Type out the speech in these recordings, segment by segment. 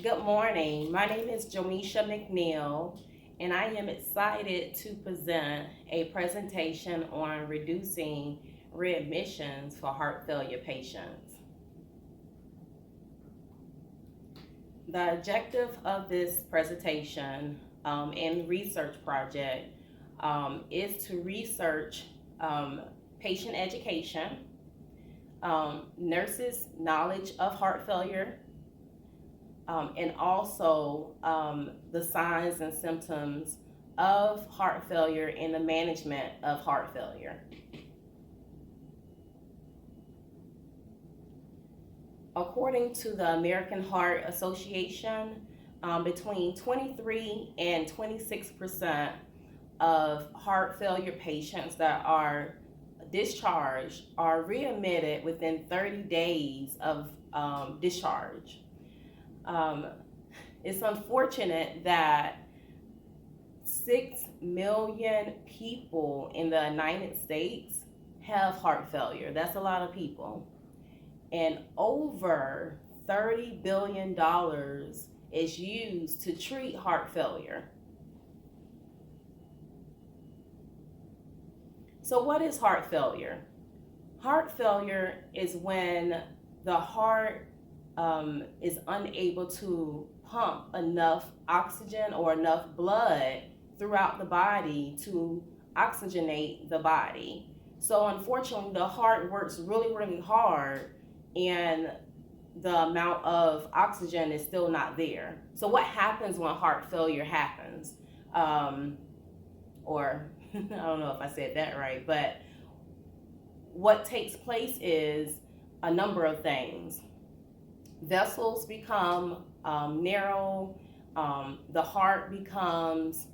Good morning. My name is Jomisha McNeil, and I am excited to present a presentation on reducing readmissions for heart failure patients. The objective of this presentation and research project is to research patient education, nurses' knowledge of heart failure, and also the signs and symptoms of heart failure and the management of heart failure. According to the American Heart Association, between 23 and 26% of heart failure patients that are discharged are readmitted within 30 days of discharge. It's unfortunate that 6 million people in the United States have heart failure. That's a lot of people. And over $30 billion is used to treat heart failure. So what is heart failure? Heart failure is when the heart is unable to pump enough oxygen or enough blood throughout the body to oxygenate the body. So unfortunately, the heart works really, really hard, and the amount of oxygen is still not there. So what happens when heart failure happens? Or I don't know if I said that right, but what takes place is a number of things. Vessels become narrow, the heart becomes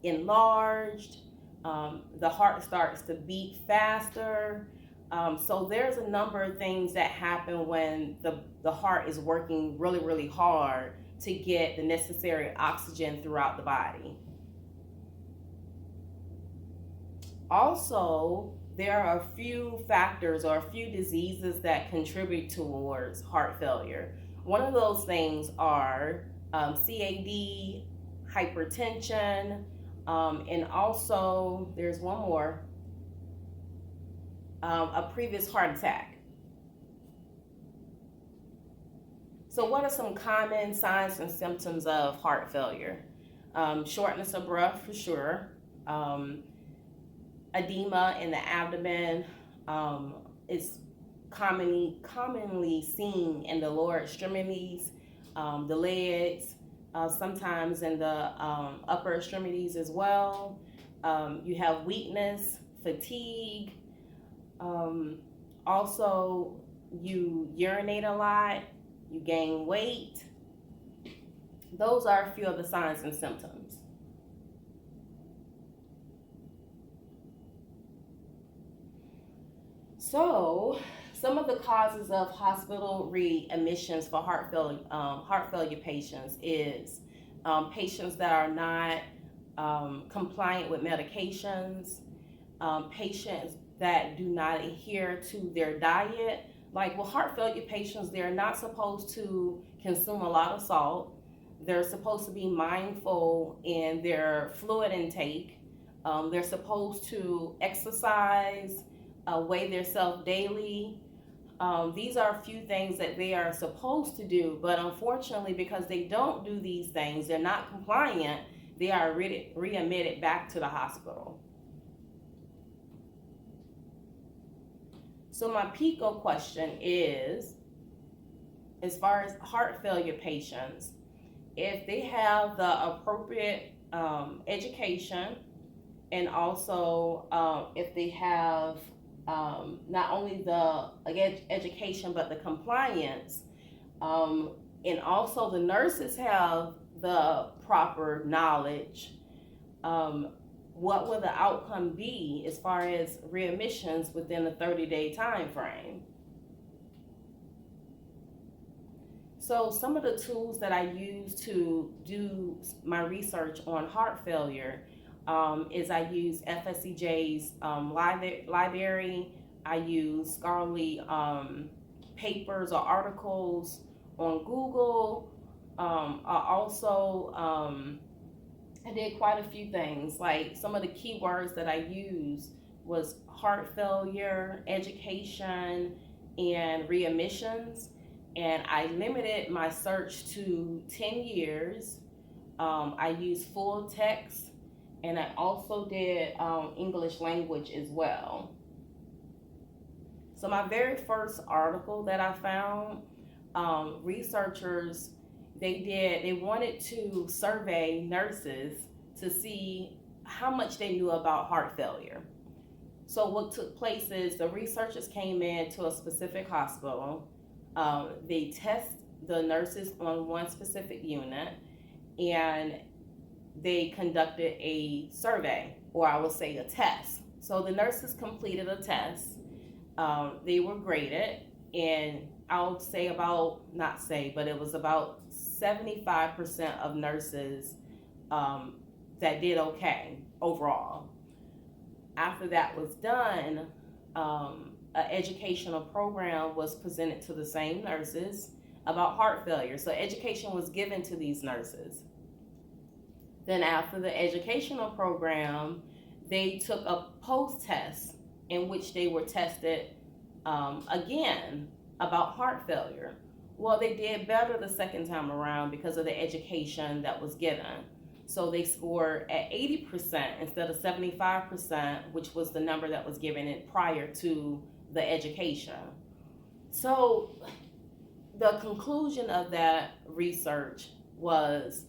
enlarged, the heart starts to beat faster. So there's a number of things that happen when the heart is working really, really hard to get the necessary oxygen throughout the body. Also, there are a few factors or a few diseases that contribute towards heart failure. One of those things are CAD, hypertension, and also there's one more, a previous heart attack. So what are some common signs and symptoms of heart failure? Shortness of breath for sure. Edema in the abdomen is commonly seen in the lower extremities, the legs, sometimes in the upper extremities as well. You have weakness, fatigue. Also, you urinate a lot, you gain weight. Those are a few of the signs and symptoms. So, some of the causes of hospital readmissions for heart failure patients is patients that are not compliant with medications, patients that do not adhere to their diet. Like with heart failure patients, they're not supposed to consume a lot of salt. They're supposed to be mindful in their fluid intake. They're supposed to exercise, weigh themselves daily. These are a few things that they are supposed to do, but unfortunately, because they don't do these things, they're not compliant, they are readmitted back to the hospital. So my PICO question is, as far as heart failure patients, if they have the appropriate education, and also if they have not only the education but the compliance, and also the nurses have the proper knowledge, what will the outcome be as far as readmissions within a 30-day time frame? So some of the tools that I use to do my research on heart failure is I use FSCJ's library. I use scholarly papers or articles on Google. I did quite a few things. Like some of the key words that I used was heart failure, education, and readmissions. And I limited my search to 10 years. I used full text, and I also did English language as well. So my very first article that I found, researchers they wanted to survey nurses to see how much they knew about heart failure. So what took place is the researchers came in to a specific hospital. They test the nurses on one specific unit, and they conducted a survey, or I would say a test. So the nurses completed a test. They were graded, and I'll say about, not say, but it was about 75% of nurses that did okay overall. After that was done, an educational program was presented to the same nurses about heart failure. So education was given to these nurses. Then after the educational program, they took a post-test in which they were tested again about heart failure. Well, they did better the second time around because of the education that was given. So they scored at 80% instead of 75%, which was the number that was given prior to the education. So the conclusion of that research was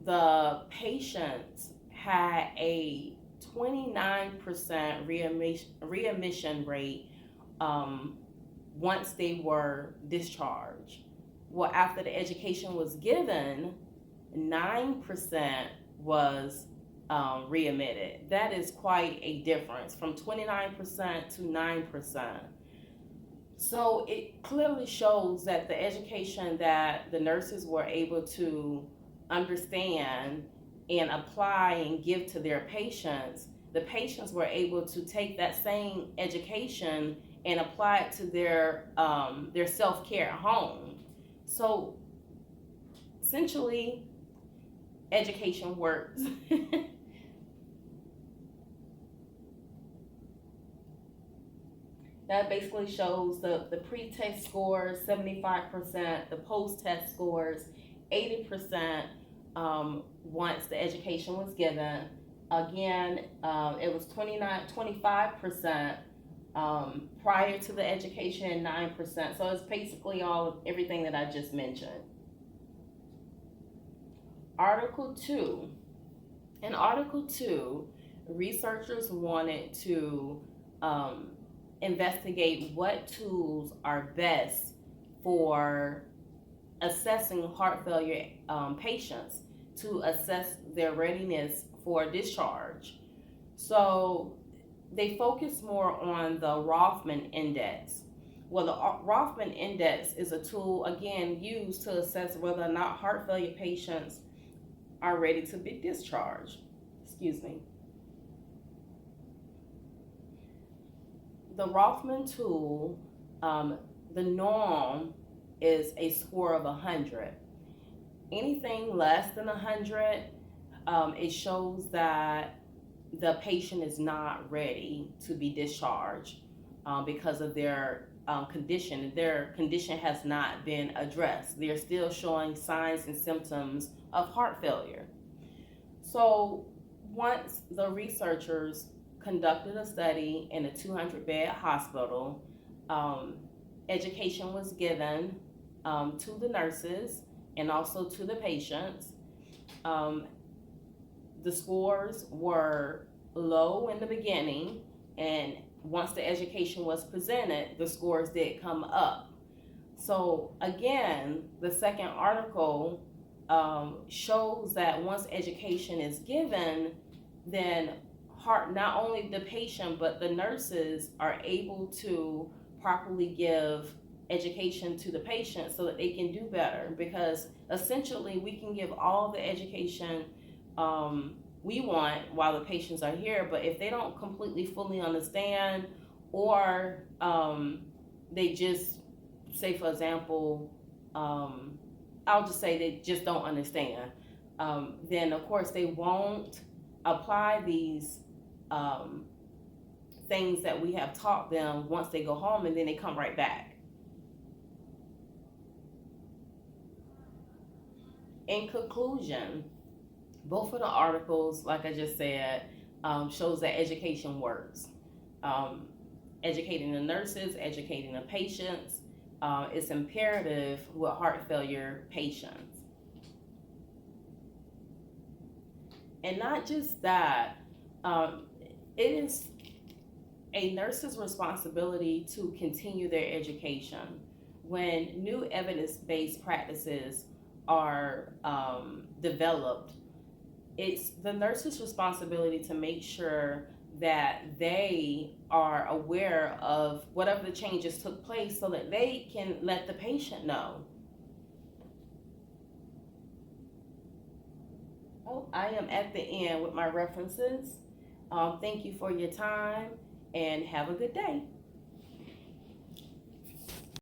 the patients had a 29% readmission rate once they were discharged. Well, after the education was given, 9% was readmitted. That is quite a difference from 29% to 9%. So it clearly shows that the education that the nurses were able to understand and apply and give to their patients, the patients were able to take that same education and apply it to their self-care at home. So essentially, education works. That basically shows the pre-test scores 75%, the post-test scores 80% once the education was given. Again, it was 25% prior to the education and 9%. So it's basically everything that I just mentioned. Article 2. In Article 2, researchers wanted to investigate what tools are best for assessing heart failure patients to assess their readiness for discharge. So they focus more on the Rothman Index. Well, the Rothman Index is a tool, again, used to assess whether or not heart failure patients are ready to be discharged. Excuse me. The Rothman tool, the norm is a score of 100. Anything less than 100, it shows that the patient is not ready to be discharged because of their condition. Their condition has not been addressed. They're still showing signs and symptoms of heart failure. So once the researchers conducted a study in a 200-bed hospital, education was given to the nurses and also to the patients. The scores were low in the beginning, and once the education was presented, the scores did come up. So again, the second article shows that once education is given, then not only the patient but the nurses are able to properly give education to the patient so that they can do better, because essentially we can give all the education we want while the patients are here, but if they don't completely fully understand, or they just say, for example, I'll just say they just don't understand, then of course they won't apply these things that we have taught them once they go home, and then they come right back. In conclusion, both of the articles, like I just said, shows that education works. Educating the nurses, educating the patients, is imperative with heart failure patients. And not just that, it is a nurse's responsibility to continue their education. When new evidence-based practices are developed, it's the nurse's responsibility to make sure that they are aware of whatever the changes took place so that they can let the patient know. Oh, I am at the end with my references. Thank you for your time and have a good day.